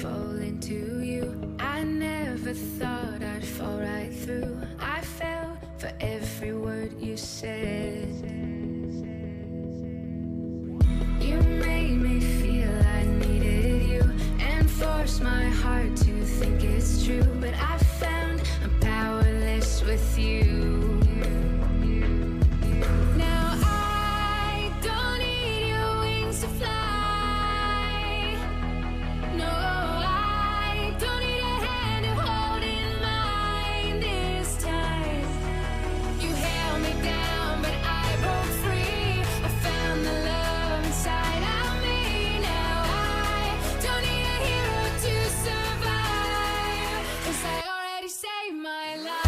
fall into you. I never thought I'd fall right through. I fell for every word you said. You made me feel I needed you and forced my heart to think it's true. But I found I'm powerless with you. Now I don't need your wings to fly. No, I don't need a hand to hold in mine this time. You held me down, but I broke free. I found the love inside of me. Now I don't need a hero to survive, 'cause I already saved my life.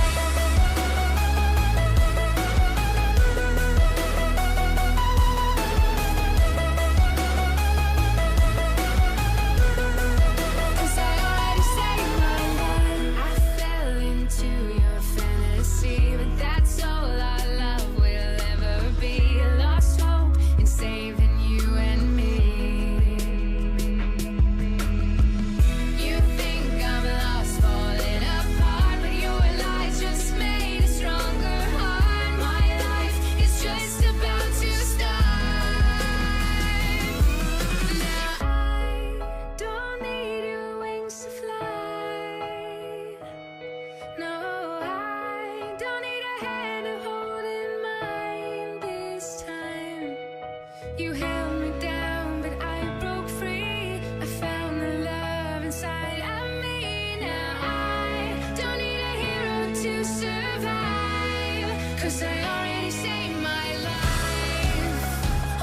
You held me down, but I broke free. I found the love inside of me. Now I don't need a hero to survive, 'cause I already saved my life.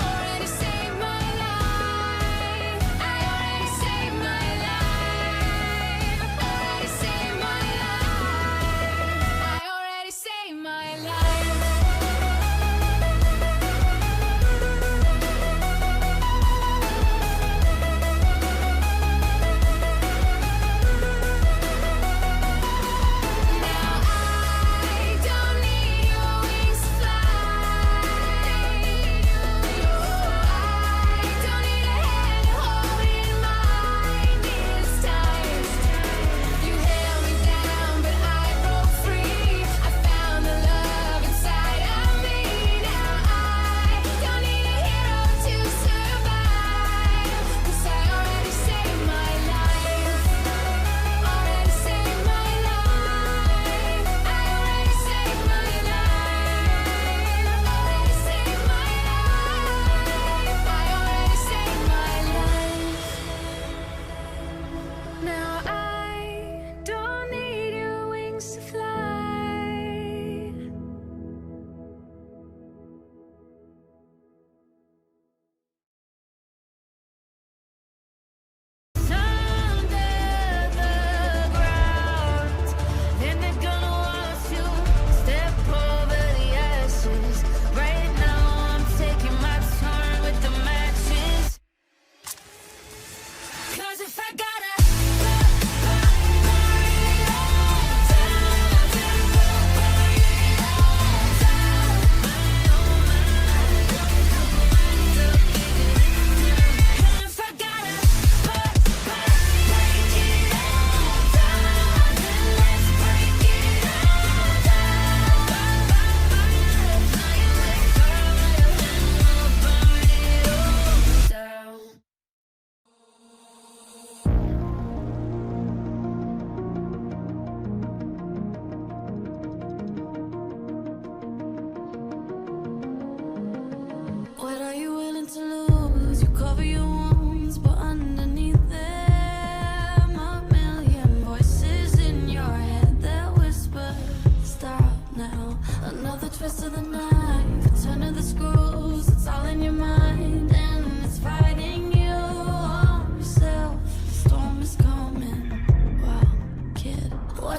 Already saved my life. I already saved my life. Already saved my life. I already saved my life.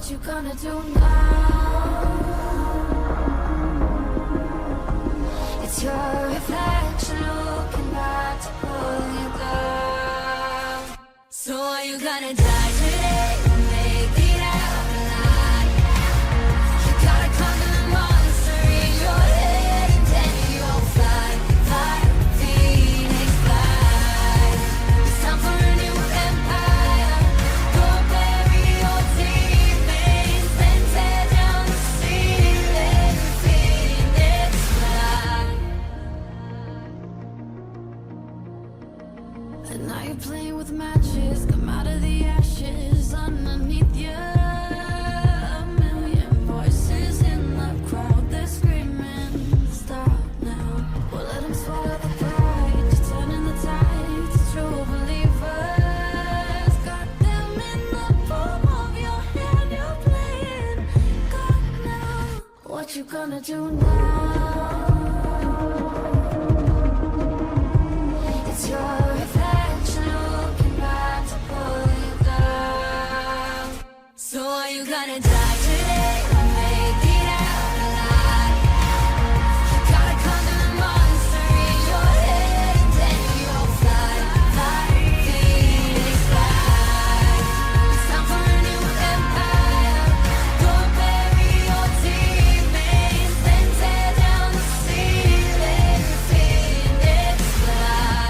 You gonna do now? It's your reflection looking back to pull you down. So are you gonna die today or make it out alive? You gotta conquer the monster in your head, and then you'll fly, fly, Phoenix fly. It's time for a new empire. And now you're playing with matches. Come out of the ashes underneath you. A million voices in the crowd, they're screaming, stop now. Well, let them swallow the pride. You're turning the tide to true believers. Got them in the palm of your hand. You're playing God now. What you gonna do now? It's your reflection looking back to pull you down. So are you gonna die today or make it out alive? You gotta conquer the monster in your head and then you'll fly, fly, Phoenix fly. It's time for a new empire. Go bury your teammates, then tear down the ceiling, Phoenix fly.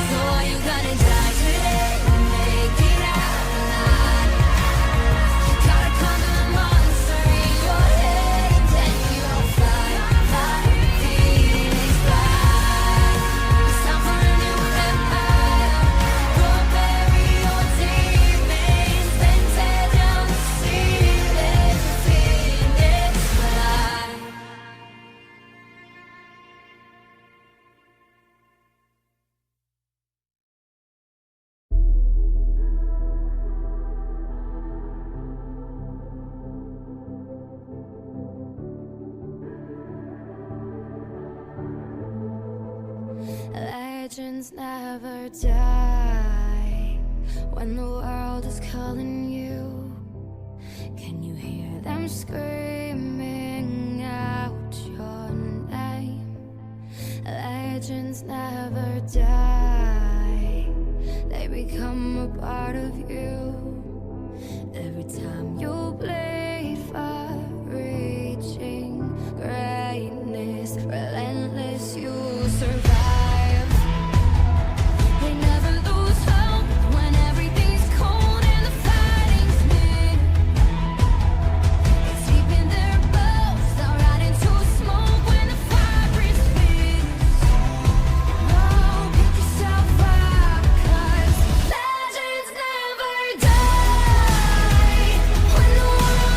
So are you gonna die today or make it out alive? You gotta conquer the monster in your head and then you'll fly, fly, Phoenix fly. It's time for a new empire. Go bury your teammates, then tear down the ceiling, Phoenix fly. Legends never die when the world is calling you. Can you hear them screaming out your name? Legends never die, they become a part of you. Every time you bleed far, reaching greatness, relentless, you survive. They never lose hope when everything's cold and the fighting's near. It's deep in their bones, they'll ride into smoke when the fire breathes fierce. Oh, pick yourself up, 'cause legends never die when the world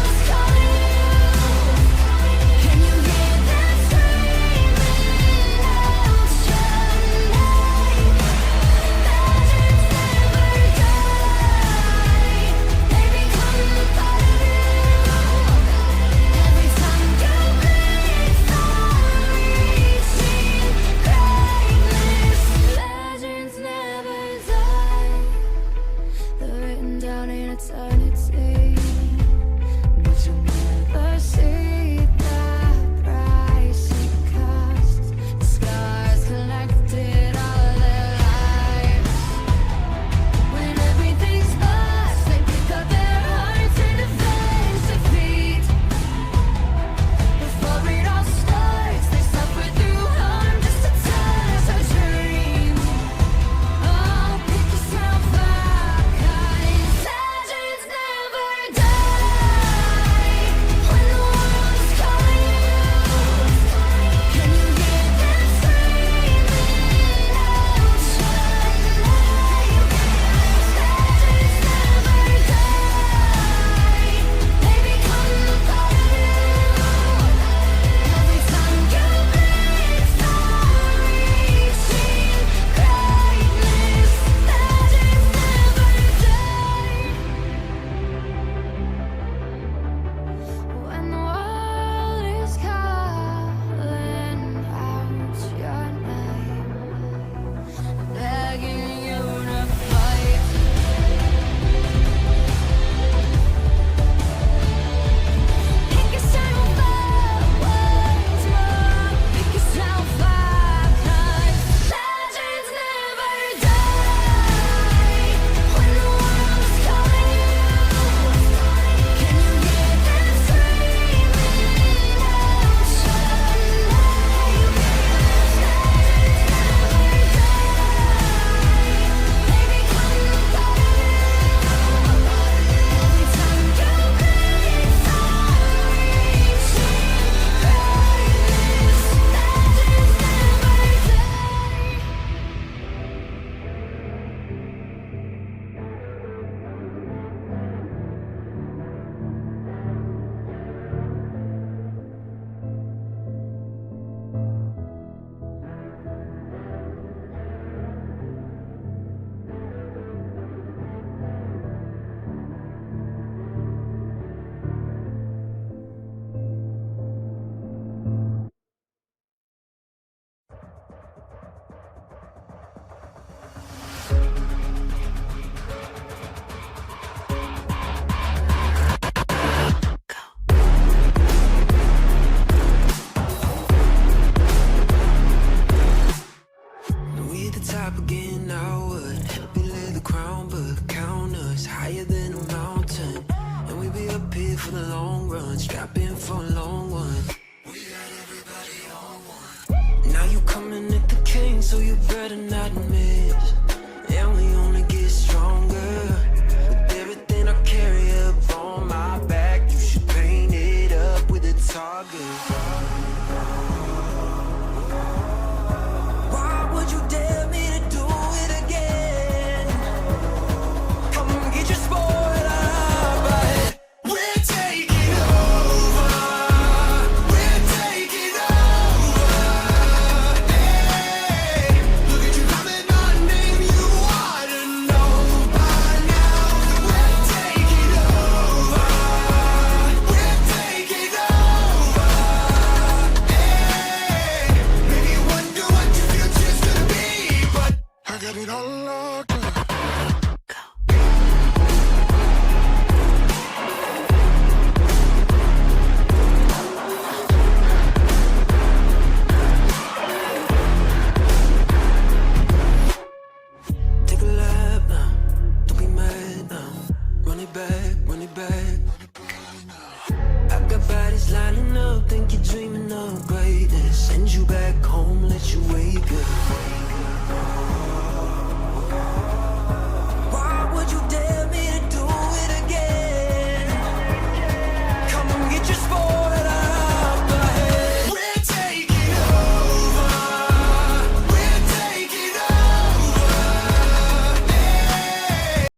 top again, I would help you lay the crown, but count us higher than a mountain. And we be up here for the long run, strap in for a long one. We got everybody on one. Now you coming at the king, so you better not miss.